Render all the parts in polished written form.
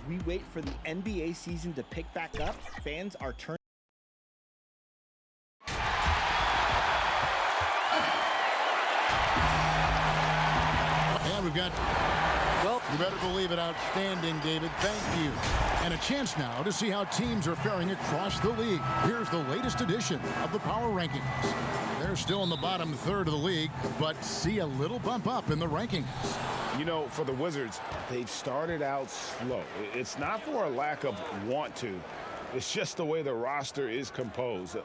we wait for the NBA season to pick back up, fans are turning. And we've got, well, you better believe it, outstanding, David. Thank you. And a chance now to see how teams are faring across the league. Here's the latest edition of the Power Rankings. They're still in the bottom third of the league, but see a little bump up in the rankings. You know, for the Wizards, they've started out slow. It's not for a lack of want to. It's just the way the roster is composed.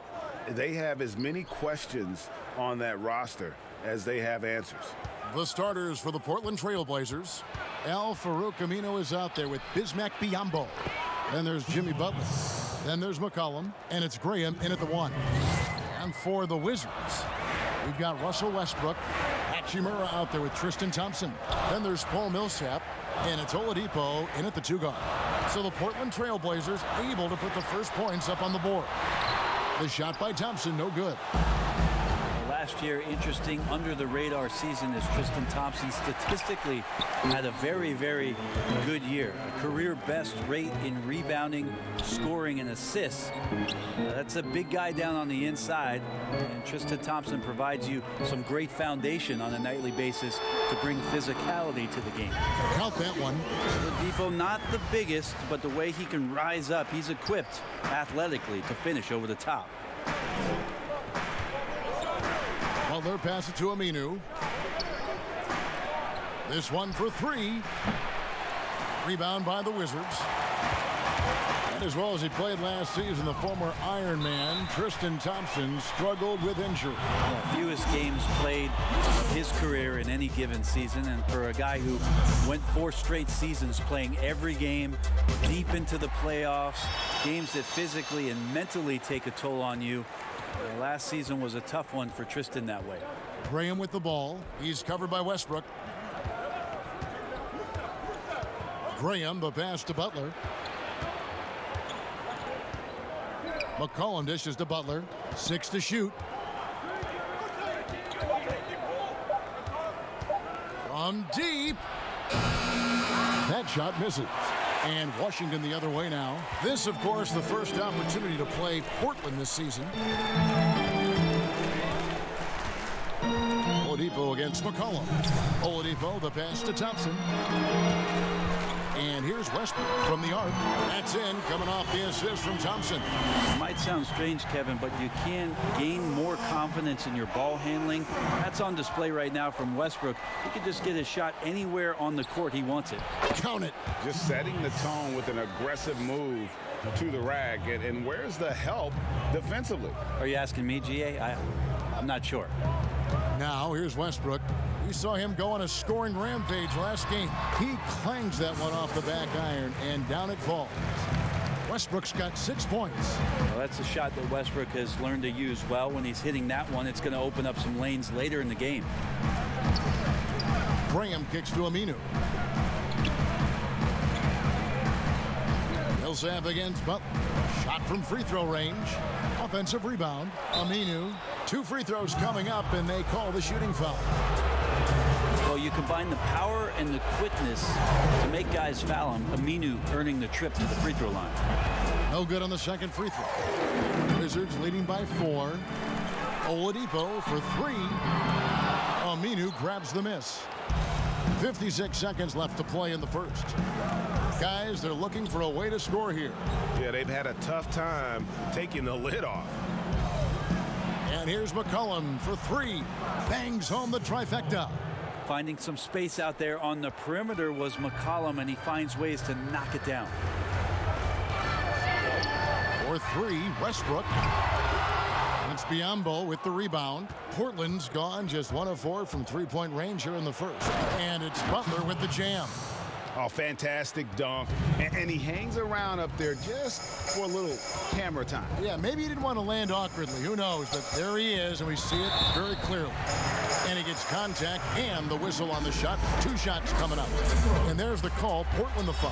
They have as many questions on that roster as they have answers. The starters for the Portland Trail Blazers. Al-Farouq Aminu is out there with Bismack Biyombo. Then there's Jimmy Butler. Then there's McCollum, and it's Graham in at the 1. And for the Wizards, we've got Russell Westbrook, Hachimura out there with Tristan Thompson. Then there's Paul Millsap, and it's Oladipo in at the 2 guard. So the Portland Trail Blazers able to put the first points up on the board. The shot by Thompson, no good. Last year, interesting under-the-radar season as Tristan Thompson statistically had a very, very good year. A career best rate in rebounding, scoring, and assists. That's a big guy down on the inside, and Tristan Thompson provides you some great foundation on a nightly basis to bring physicality to the game. Count that one. Oladipo, not the biggest, but the way he can rise up, he's equipped athletically to finish over the top. Butler pass it to Aminu. This one for 3. Rebound by the Wizards. And as well as he played last season, the former Iron Man, Tristan Thompson, struggled with injury. Fewest games played of his career in any given season, and for a guy who went 4 straight seasons playing every game, deep into the playoffs, games that physically and mentally take a toll on you, last season was a tough one for Tristan that way. Graham with the ball. He's covered by Westbrook. Graham, the pass to Butler. McCollum dishes to Butler. 6 to shoot. From deep. That shot misses. And Washington the other way now. This, of course, the first opportunity to play Portland this season. Oladipo against McCollum. Oladipo, the pass to Thompson. And here's Westbrook from the arc. That's in, coming off the assist from Thompson. It might sound strange, Kevin, but you can gain more confidence in your ball handling. That's on display right now from Westbrook. He can just get his shot anywhere on the court he wants it. Count it. Just setting the tone with an aggressive move to the rack. And where's the help defensively? Are you asking me, GA? I'm not sure. Now here's Westbrook. We saw him go on a scoring rampage last game. He clangs that one off the back iron, and down it falls. Westbrook's got 6 points. Well, that's a shot that Westbrook has learned to use well. When he's hitting that one, it's going to open up some lanes later in the game. Graham kicks to Aminu. Millsap against Butler. Shot from free throw range. Offensive rebound. Aminu. 2 free throws coming up, and they call the shooting foul. Well, you combine the power and the quickness to make guys foul him. Aminu earning the trip to the free throw line. No good on the second free throw. Wizards leading by 4. Oladipo for 3. Aminu grabs the miss. 56 seconds left to play in the first. Guys, they're looking for a way to score here. Yeah, they've had a tough time taking the lid off. And here's McCollum for 3. Bangs home the trifecta. Finding some space out there on the perimeter was McCollum, and he finds ways to knock it down. For 3, Westbrook. It's Biyombo with the rebound. Portland's gone just 1 of 4 from 3-point range here in the first. And it's Butler with the jam. Oh, fantastic dunk. And he hangs around up there just for a little camera time. Yeah, maybe he didn't want to land awkwardly. Who knows? But there he is, and we see it very clearly. And he gets contact and the whistle on the shot. 2 shots coming up. And there's the call. Portland the foul.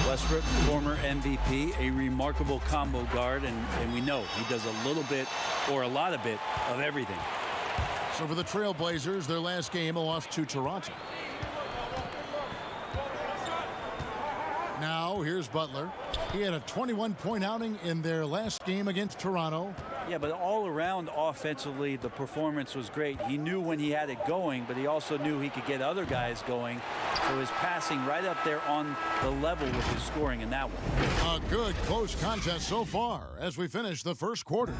Westbrook, former MVP, a remarkable combo guard, and we know he does a little bit or a lot of everything. So for the Trailblazers, their last game, a loss to Toronto. Now here's Butler. He had a 21-point outing in their last game against Toronto. Yeah, but all around offensively, the performance was great. He knew when he had it going, but he also knew he could get other guys going. So his passing right up there on the level with his scoring in that one. A good close contest so far as we finish the first quarter.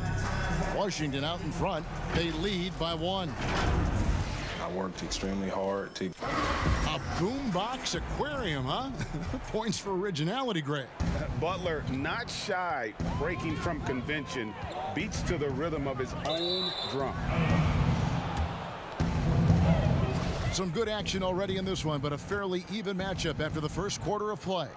Washington out in front. They lead by 1. I worked extremely hard to. A boombox aquarium, huh? Points for originality, Greg. Butler, not shy, breaking from convention, beats to the rhythm of his own drum. Some good action already in this one, but a fairly even matchup after the first quarter of play.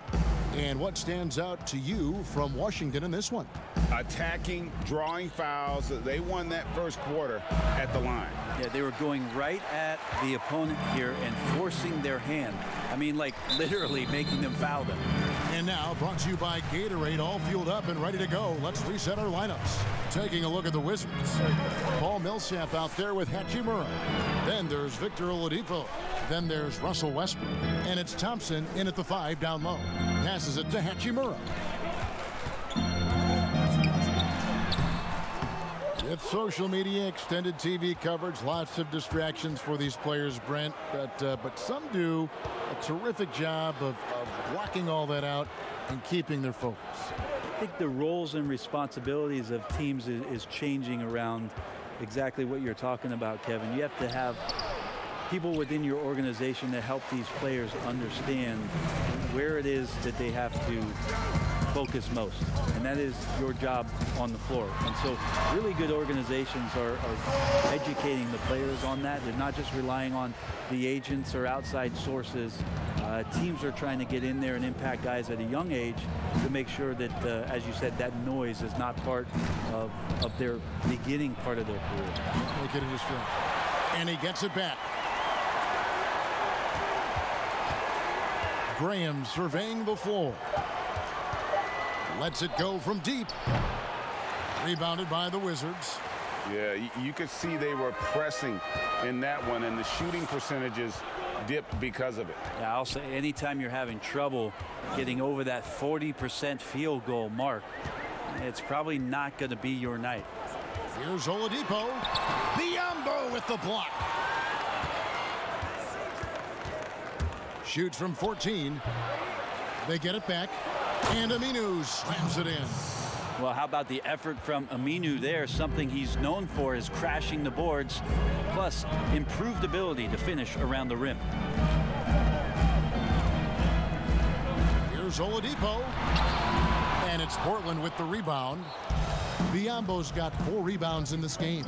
And what stands out to you from Washington in this one? Attacking, drawing fouls. They won that first quarter at the line. Yeah, they were going right at the opponent here and forcing their hand. I mean, like literally making them foul them. And now brought to you by Gatorade, all fueled up and ready to go. Let's reset our lineups. Taking a look at the Wizards. Paul Millsap out there with Hachimura. Then there's Victor Oladipo. Then there's Russell Westbrook. And it's Thompson in at the 5 down low. Passes it to Hachimura. With social media, extended TV coverage, lots of distractions for these players, Brent. But some do a terrific job of blocking all that out and keeping their focus. I think the roles and responsibilities of teams is changing around exactly what you're talking about, Kevin. You have to have people within your organization that help these players understand where it is that they have to focus most, and that is your job on the floor. And so really good organizations are educating the players on that. They're not just relying on the agents or outside sources. Teams are trying to get in there and impact guys at a young age to make sure that, as you said, that noise is not part of their beginning part of their career. Make it a distraction. And he gets it back. Graham surveying the floor. Lets it go from deep. Rebounded by the Wizards. Yeah, you could see they were pressing in that one, and the shooting percentages dipped because of it. Yeah, I'll say anytime you're having trouble getting over that 40% field goal mark, it's probably not going to be your night. Here's Oladipo. Biyombo with the block. Shoots from 14. They get it back. And Aminu slams it in. Well, how about the effort from Aminu there? Something he's known for is crashing the boards, plus improved ability to finish around the rim. Here's Oladipo. And it's Portland with the rebound. Biyombo's got 4 rebounds in this game.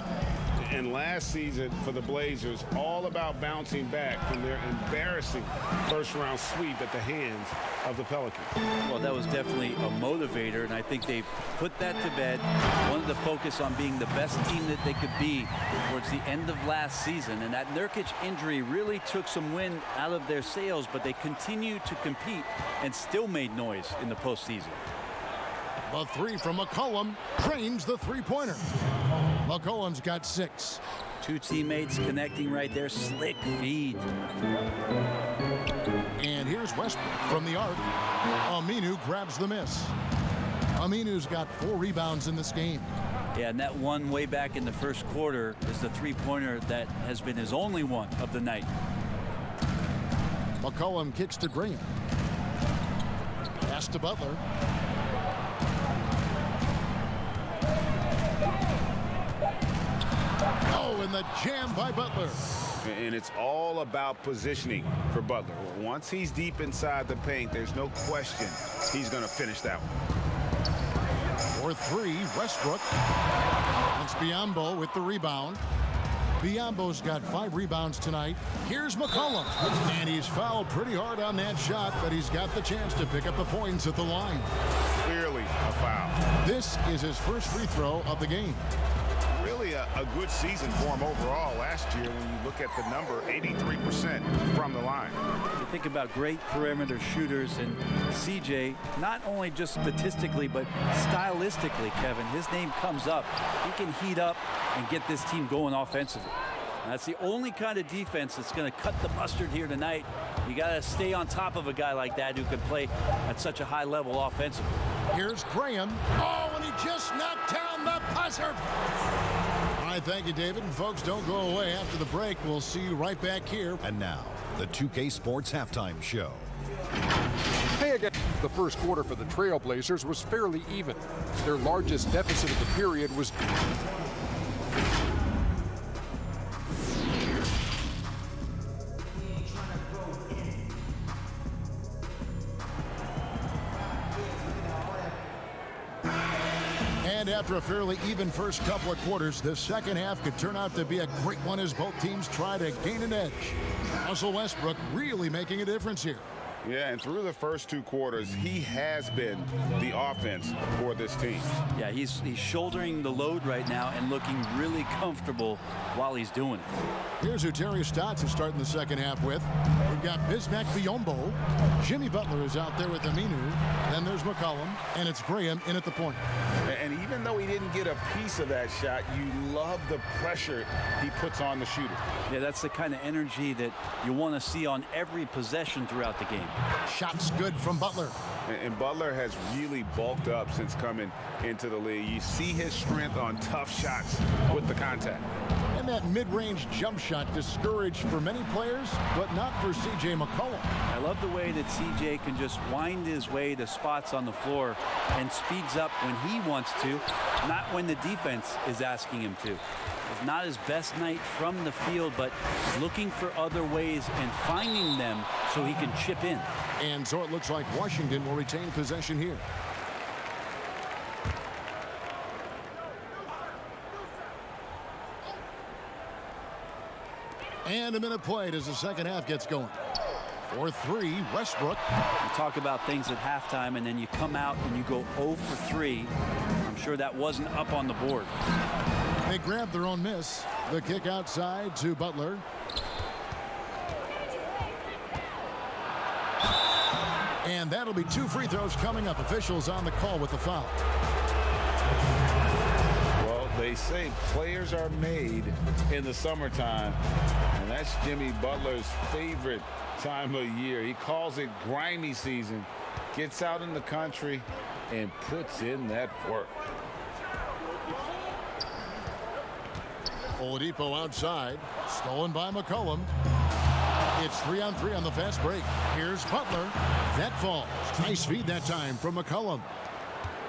And last season for the Blazers, all about bouncing back from their embarrassing first-round sweep at the hands of the Pelicans. Well, that was definitely a motivator, and I think they put that to bed. Wanted to focus on being the best team that they could be towards the end of last season. And that Nurkic injury really took some wind out of their sails, but they continued to compete and still made noise in the postseason. The 3 from McCollum drains the three-pointer. McCollum's got 6. 2 teammates connecting right there. Slick feed. And here's Westbrook from the arc. Aminu grabs the miss. Aminu's got 4 rebounds in this game. Yeah, and that one way back in the first quarter is the three-pointer that has been his only one of the night. McCollum kicks to Graham. Pass to Butler. Oh, and the jam by Butler. And it's all about positioning for Butler. Once he's deep inside the paint, there's no question he's going to finish that one. For 3, Westbrook. It's Biyombo with the rebound. Biyombo's got 5 rebounds tonight. Here's McCollum. And he's fouled pretty hard on that shot, but he's got the chance to pick up the points at the line. Clearly a foul. This is his first free throw of the game. Really a good season for him overall last year when you look at the number, 83% from the line. You think about great perimeter shooters, and CJ, not only just statistically, but stylistically, Kevin, his name comes up. He can heat up and get this team going offensively. That's the only kind of defense that's going to cut the mustard here tonight. You got to stay on top of a guy like that who can play at such a high level offensively. Here's Graham. Oh, and he just knocked down the buzzer. All right, thank you, David. And folks, don't go away. After the break, we'll see you right back here. And now, the 2K Sports Halftime Show. Hey again. The first quarter for the Trailblazers was fairly even. Their largest deficit of the period was And after a fairly even first couple of quarters, the second half could turn out to be a great one as both teams try to gain an edge. Russell Westbrook really making a difference here. Yeah, and through the first 2 quarters, he has been the offense for this team. Yeah, he's shouldering the load right now and looking really comfortable while he's doing it. Here's who Terry Stotts is starting the second half with. We've got Bismack Biyombo. Jimmy Butler is out there with Aminu. Then there's McCollum, and it's Graham in at the point. And even though he didn't get a piece of that shot, you love the pressure he puts on the shooter. Yeah, that's the kind of energy that you want to see on every possession throughout the game. Shots good from Butler. And Butler has really bulked up since coming into the league. You see his strength on tough shots with the contact. And that mid-range jump shot discouraged for many players, but not for C.J. McCollum. I love the way that C.J. can just wind his way to spots on the floor and speeds up when he wants to, not when the defense is asking him to. It's not his best night from the field, but looking for other ways and finding them so he can chip in. And so it looks like Washington will retain possession here. And a minute played as the second half gets going. For 3, Westbrook. You talk about things at halftime, and then you come out and you go 0 for 3. I'm sure that wasn't up on the board. They grab their own miss. The kick outside to Butler. And that'll be 2 free throws coming up. Officials on the call with the foul. Well, they say players are made in the summertime, and that's Jimmy Butler's favorite time of year. He calls it grimy season, gets out in the country, and puts in that work. Oladipo outside, stolen by McCollum. It's 3-on-3 on the fast break. Here's Butler. That falls. Nice feed that time from McCollum.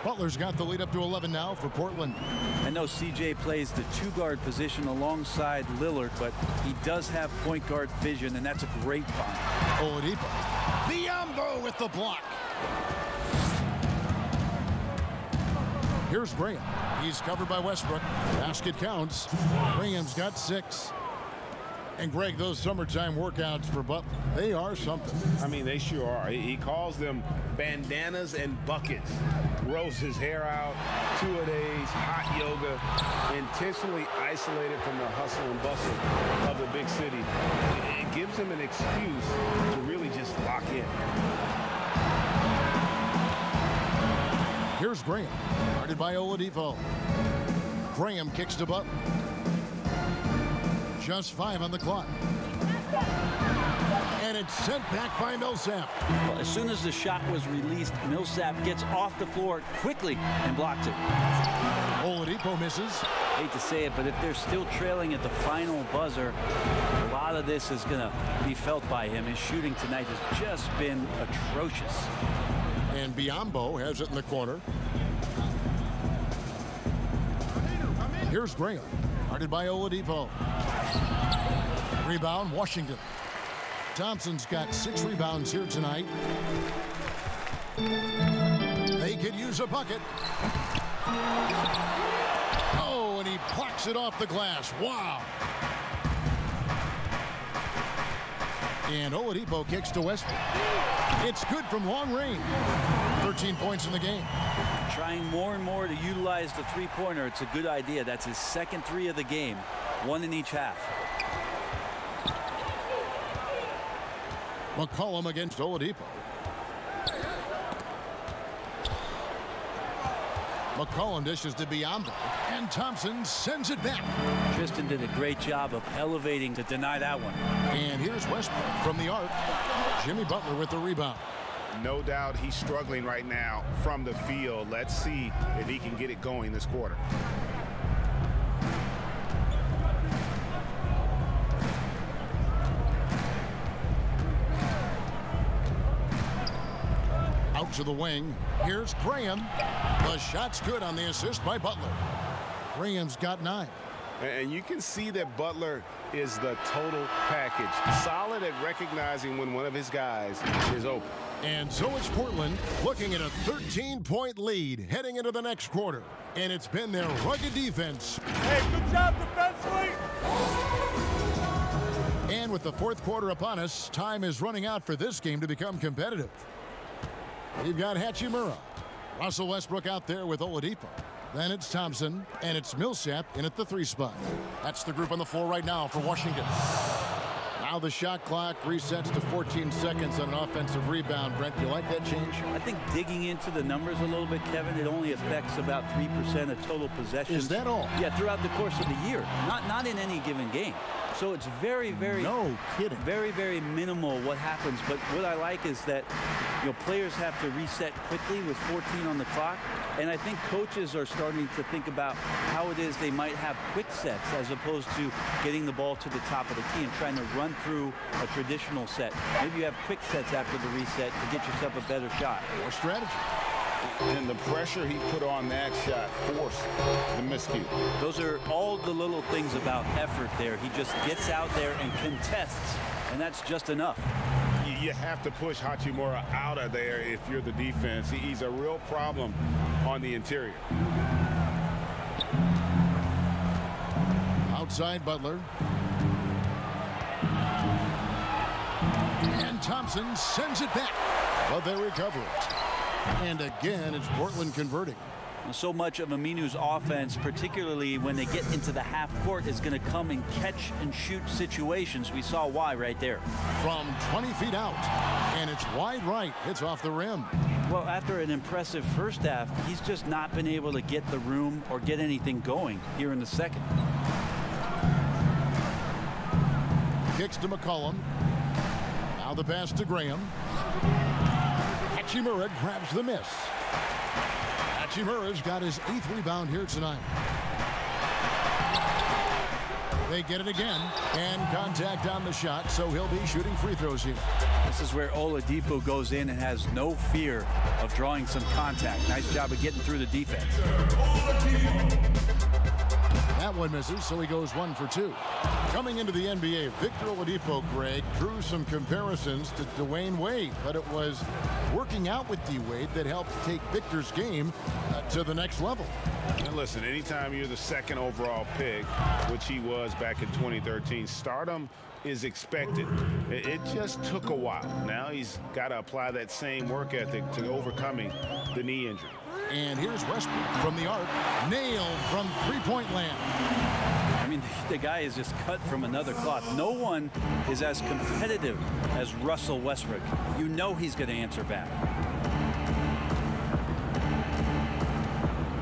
Butler's got the lead up to 11 now for Portland. I know CJ plays the 2-guard position alongside Lillard, but he does have point guard vision, and that's a great find. Oladipo. Biyombo with the block. Here's Graham. He's covered by Westbrook. Basket counts. Graham's got 6. And Greg, those summertime workouts for Butler, they are something. I mean, they sure are. He calls them bandanas and buckets. Grows his hair out, 2-a-days, hot yoga, intentionally isolated from the hustle and bustle of the big city. It gives him an excuse to really just lock in. Here's Graham, guarded by Oladipo. Graham kicks to Butler. Just 5 on the clock. And it's sent back by Millsap. Well, as soon as the shot was released, Millsap gets off the floor quickly and blocks it. Oladipo misses. Hate to say it, but if they're still trailing at the final buzzer, a lot of this is going to be felt by him. His shooting tonight has just been atrocious. And Biyombo has it in the corner. Here's Graham, guarded by Oladipo. Rebound, Washington. Thompson's got 6 rebounds here tonight. They could use a bucket. Oh, and he plucks it off the glass. Wow. And Oladipo kicks to Westbrook. It's good from long range. 13 points in the game. Trying more and more to utilize the three-pointer. It's a good idea. That's his second 3 of the game. 1 in each half. McCollum against Oladipo. McCollum dishes to Biombo, and Thompson sends it back. Tristan did a great job of elevating to deny that one. And here's Westbrook from the arc. Jimmy Butler with the rebound. No doubt he's struggling right now from the field. Let's see if he can get it going this quarter. Out to the wing. Here's Graham. The shot's good on the assist by Butler. Graham's got 9. And you can see that Butler is the total package. Solid at recognizing when one of his guys is open. And so it's Portland looking at a 13-point lead heading into the next quarter. And it's been their rugged defense. Hey, good job defensively. And with the fourth quarter upon us, time is running out for this game to become competitive. We've got Hachimura. Russell Westbrook out there with Oladipo. Then it's Thompson, and it's Millsap in at the 3 spot. That's the group on the floor right now for Washington. Now the shot clock resets to 14 seconds on an offensive rebound. Brent, do you like that change? I think digging into the numbers a little bit, Kevin, it only affects about 3% of total possessions. Is that all? Yeah, throughout the course of the year. Not in any given game. So it's very, very, no kidding. Very, very minimal what happens. But what I like is that players have to reset quickly with 14 on the clock. And I think coaches are starting to think about how it is they might have quick sets as opposed to getting the ball to the top of the key and trying to run through a traditional set. Maybe you have quick sets after the reset to get yourself a better shot. More strategy. And the pressure he put on that shot forced the miscue. Those are all the little things about effort there. He just gets out there and contests, and that's just enough. You have to push Hachimura out of there if you're the defense. He's a real problem on the interior. Outside Butler. And Thompson sends it back, but they recover it. And again, it's Portland converting. So much of Aminu's offense, particularly when they get into the half court, is going to come in catch and shoot situations. We saw why right there. From 20 feet out, and it's wide right. It's off the rim. Well, after an impressive first half, he's just not been able to get the room or get anything going here in the second. Kicks to McCollum. Now the pass to Graham. Hachimura grabs the miss. Hachimura's got his 8th rebound here tonight. They get it again, and contact on the shot, so he'll be shooting free throws here. This is where Oladipo goes in and has no fear of drawing some contact. Nice job of getting through the defense. That one misses, so he goes 1 for 2. Coming into the NBA, Victor Oladipo, Greg, drew some comparisons to Dwayne Wade, but it was working out with D-Wade that helped take Victor's game to the next level. And listen, anytime you're the 2nd overall pick, which he was back in 2013, stardom is expected. It just took a while. Now he's got to apply that same work ethic to overcoming the knee injury. And here's Westbrook from the arc, nailed from three-point land. I mean, the guy is just cut from another cloth. No one is as competitive as Russell Westbrook. You know he's going to answer back.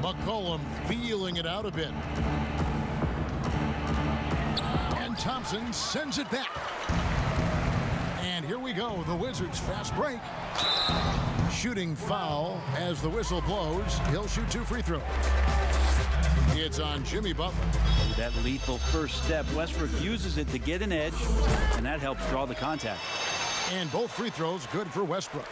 McCollum feeling it out a bit. And Thompson sends it back. And here we go, the Wizards' fast break. Shooting foul as the whistle blows. He'll shoot 2 free throws. It's on Jimmy Butler. That lethal first step, Westbrook uses it to get an edge, and that helps draw the contact. And both free throws good for Westbrook.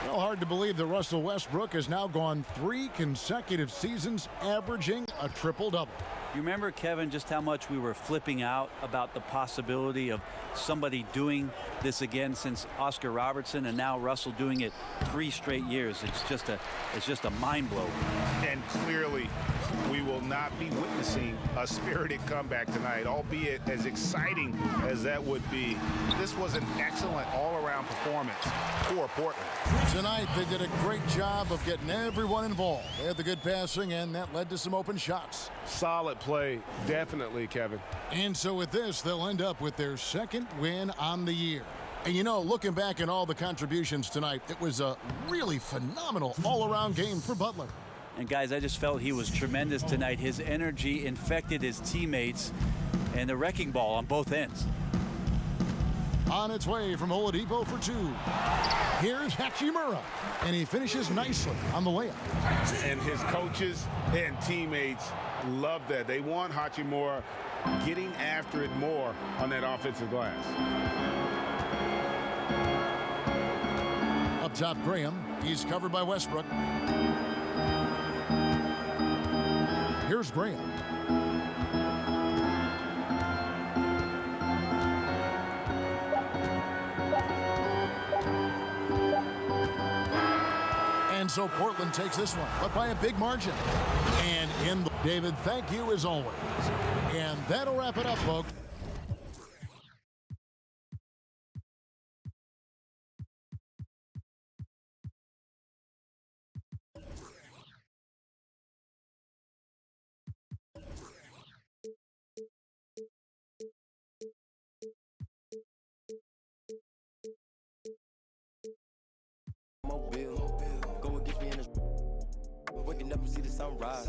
Well, hard to believe that Russell Westbrook has now gone 3 consecutive seasons averaging a triple-double. You remember, Kevin, just how much we were flipping out about the possibility of somebody doing this again since Oscar Robertson, and now Russell doing it 3 straight years. It's just a mind blow. And clearly, we will not be witnessing a spirited comeback tonight, albeit as exciting as that would be. This was an excellent all-around performance for Portland. Tonight, they did a great job of getting everyone involved. They had the good passing, and that led to some open shots. Solid play, definitely, Kevin. And so with this, they'll end up with their 2nd win on the year. And you know, looking back at all the contributions tonight, it was a really phenomenal all-around game for Butler. And guys, I just felt he was tremendous tonight. His energy infected his teammates, and the wrecking ball on both ends. On its way from Oladipo for two. Here's Hachimura, and he finishes nicely on the layup. And his coaches and teammates love that. They want Hachimura getting after it more on that offensive glass. Up top, Graham. He's covered by Westbrook. Here's Graham. And so Portland takes this one, but by a big margin. And in the David, thank you as always. And that'll wrap it up, folks. Mobile, go against me in the waking up and see the sunrise.